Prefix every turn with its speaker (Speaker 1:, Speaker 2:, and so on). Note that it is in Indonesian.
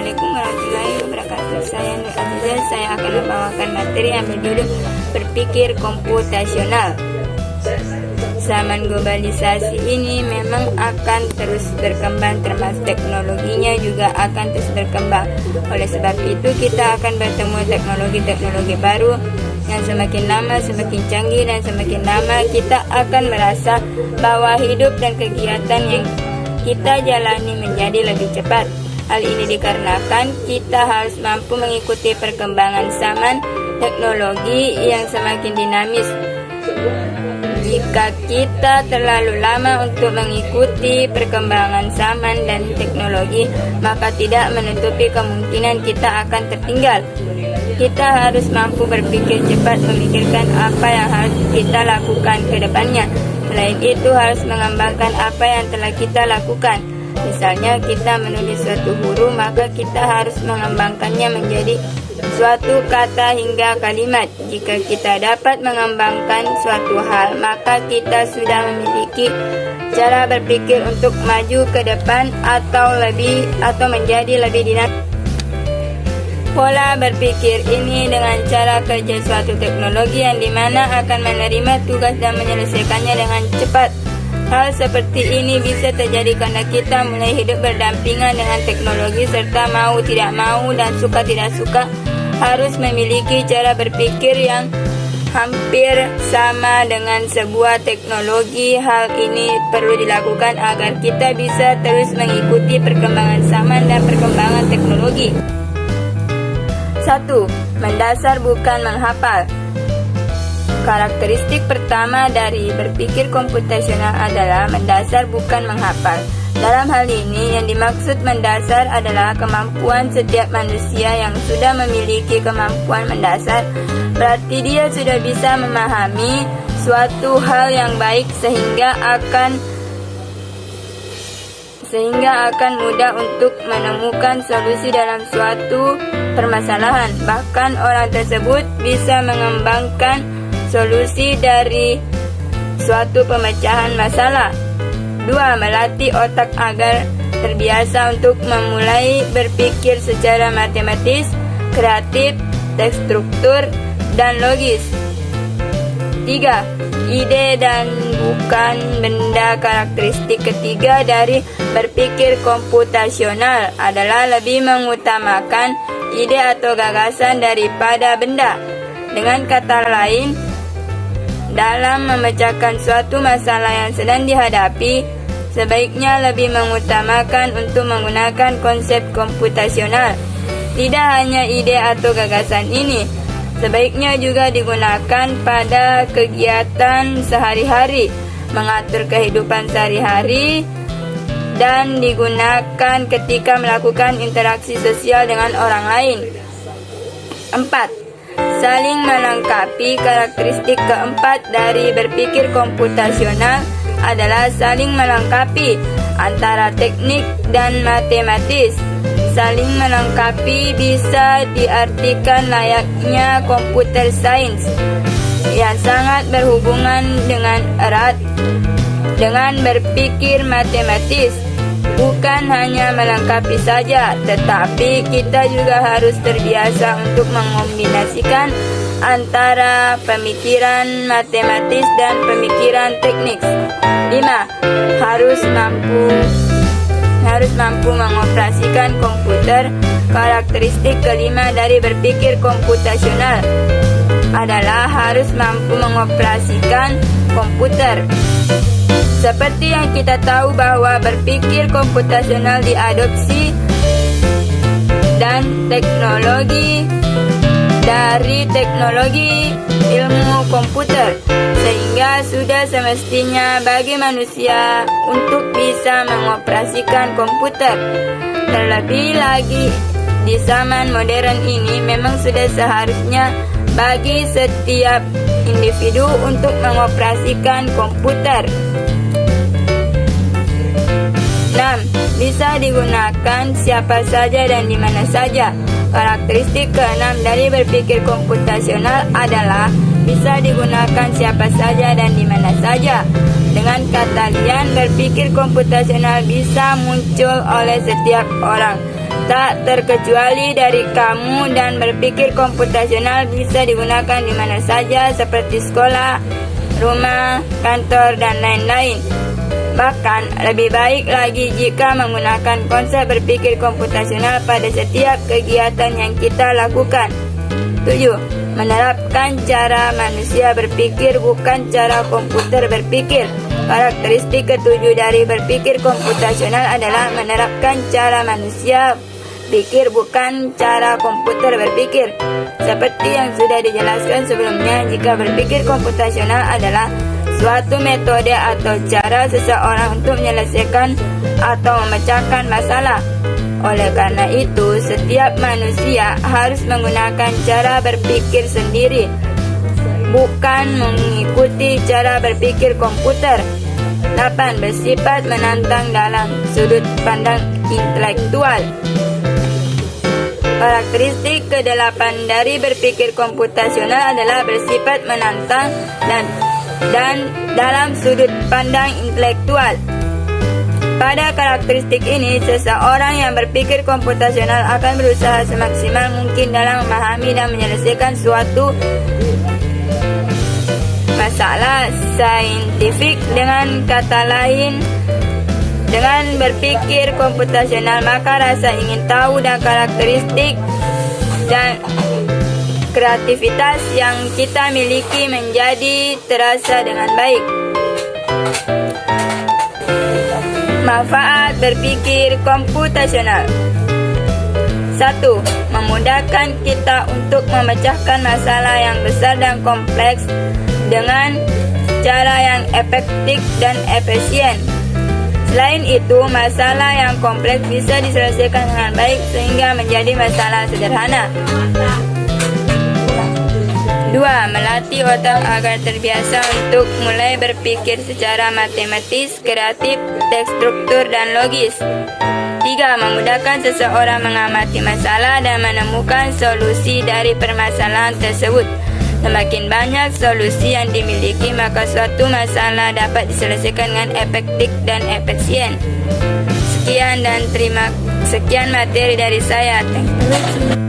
Speaker 1: Assalamualaikum warahmatullahi wabarakatuh. Saya Nur Aziza. Saya akan membawakan materi yang berjudul berpikir komputasional. Zaman globalisasi ini memang akan terus berkembang, termasuk teknologinya juga akan terus berkembang. Oleh sebab itu kita akan bertemu teknologi-teknologi baru yang semakin lama semakin canggih, dan semakin lama kita akan merasa bahwa hidup dan kegiatan yang kita jalani menjadi lebih cepat. Hal ini dikarenakan kita harus mampu mengikuti perkembangan zaman teknologi yang semakin dinamis. Jika kita terlalu lama untuk mengikuti perkembangan zaman dan teknologi, maka tidak menutupi kemungkinan kita akan tertinggal. Kita harus mampu berpikir cepat, memikirkan apa yang harus kita lakukan ke depannya. Selain itu, harus mengembangkan apa yang telah kita lakukan. Misalnya kita menulis suatu huruf, maka kita harus mengembangkannya menjadi suatu kata hingga kalimat. Jika kita dapat mengembangkan suatu hal, maka kita sudah memiliki cara berpikir untuk maju ke depan atau menjadi lebih dinamis. Pola berpikir ini dengan cara kerja suatu teknologi yang dimana akan menerima tugas dan menyelesaikannya dengan cepat. Hal seperti ini bisa terjadi karena kita mulai hidup berdampingan dengan teknologi, serta mau tidak mau dan suka tidak suka harus memiliki cara berpikir yang hampir sama dengan sebuah teknologi. Hal ini perlu dilakukan agar kita bisa terus mengikuti perkembangan zaman dan perkembangan teknologi. 1. Mendasar bukan menghafal. Karakteristik pertama dari berpikir komputasional adalah mendasar bukan menghafal. Dalam hal ini, yang dimaksud mendasar adalah kemampuan setiap manusia yang sudah memiliki kemampuan mendasar. Berarti dia sudah bisa memahami suatu hal yang baik sehingga akan mudah untuk menemukan solusi dalam suatu permasalahan. Bahkan orang tersebut bisa mengembangkan solusi dari suatu pemecahan masalah. 2. Melatih otak agar terbiasa untuk memulai berpikir secara matematis, kreatif, terstruktur, dan logis. 3. Ide dan bukan benda. Karakteristik ketiga dari berpikir komputasional adalah lebih mengutamakan ide atau gagasan daripada benda. Dengan kata lain, dalam memecahkan suatu masalah yang sedang dihadapi, sebaiknya lebih mengutamakan untuk menggunakan konsep komputasional. Tidak hanya ide atau gagasan ini, sebaiknya juga digunakan pada kegiatan sehari-hari, mengatur kehidupan sehari-hari, dan digunakan ketika melakukan interaksi sosial dengan orang lain. 4. Saling melengkapi. Karakteristik keempat dari berpikir komputasional adalah saling melengkapi antara teknik dan matematis. Saling melengkapi bisa diartikan layaknya komputer sains yang sangat berhubungan dengan erat dengan berpikir matematis. Bukan hanya melengkapi saja, tetapi kita juga harus terbiasa untuk mengombinasikan antara pemikiran matematis dan pemikiran teknik. 5. Harus mampu mengoperasikan komputer. Karakteristik kelima dari berpikir komputasional adalah harus mampu mengoperasikan komputer. Seperti yang kita tahu bahwa berpikir komputasional diadopsi dan teknologi dari teknologi ilmu komputer, sehingga sudah semestinya bagi manusia untuk bisa mengoperasikan komputer. Terlebih lagi di zaman modern ini, memang sudah seharusnya bagi setiap individu untuk mengoperasikan komputer. 6. Bisa digunakan siapa saja dan di mana saja. Karakteristik keenam dari berpikir komputasional adalah bisa digunakan siapa saja dan di mana saja. Dengan kata lain, berpikir komputasional bisa muncul oleh setiap orang. Tak terkecuali dari kamu, dan berpikir komputasional bisa digunakan di mana saja seperti sekolah, rumah, kantor, dan lain-lain. Bahkan lebih baik lagi jika menggunakan konsep berpikir komputasional pada setiap kegiatan yang kita lakukan. 7. Menerapkan cara manusia berpikir, bukan cara komputer berpikir. Karakteristik ketujuh dari berpikir komputasional adalah menerapkan cara manusia berpikir, bukan cara komputer berpikir. Seperti yang sudah dijelaskan sebelumnya, jika berpikir komputasional adalah suatu metode atau cara seseorang untuk menyelesaikan atau memecahkan masalah. Oleh karena itu, setiap manusia harus menggunakan cara berpikir sendiri, bukan mengikuti cara berpikir komputer. 8. Bersifat menantang dalam sudut pandang intelektual. Karakteristik ke-8 dari berpikir komputasional adalah bersifat menantang dan dalam sudut pandang intelektual. Pada karakteristik ini, seseorang yang berpikir komputasional akan berusaha semaksimal mungkin dalam memahami dan menyelesaikan suatu masalah saintifik. Dengan kata lain, dengan berpikir komputasional, maka rasa ingin tahu dan karakteristik dan kreativitas yang kita miliki menjadi terasa dengan baik. Manfaat berpikir komputasional. 1. Memudahkan kita untuk memecahkan masalah yang besar dan kompleks dengan cara yang efektif dan efisien. Selain itu, masalah yang kompleks bisa diselesaikan dengan baik sehingga menjadi masalah sederhana. 2. Melatih otak agar terbiasa untuk mulai berpikir secara matematis, kreatif, terstruktur, dan logis. 3. Memudahkan seseorang mengamati masalah dan menemukan solusi dari permasalahan tersebut. Semakin banyak solusi yang dimiliki, maka suatu masalah dapat diselesaikan dengan efektif dan efisien. Sekian materi dari saya. Terima kasih.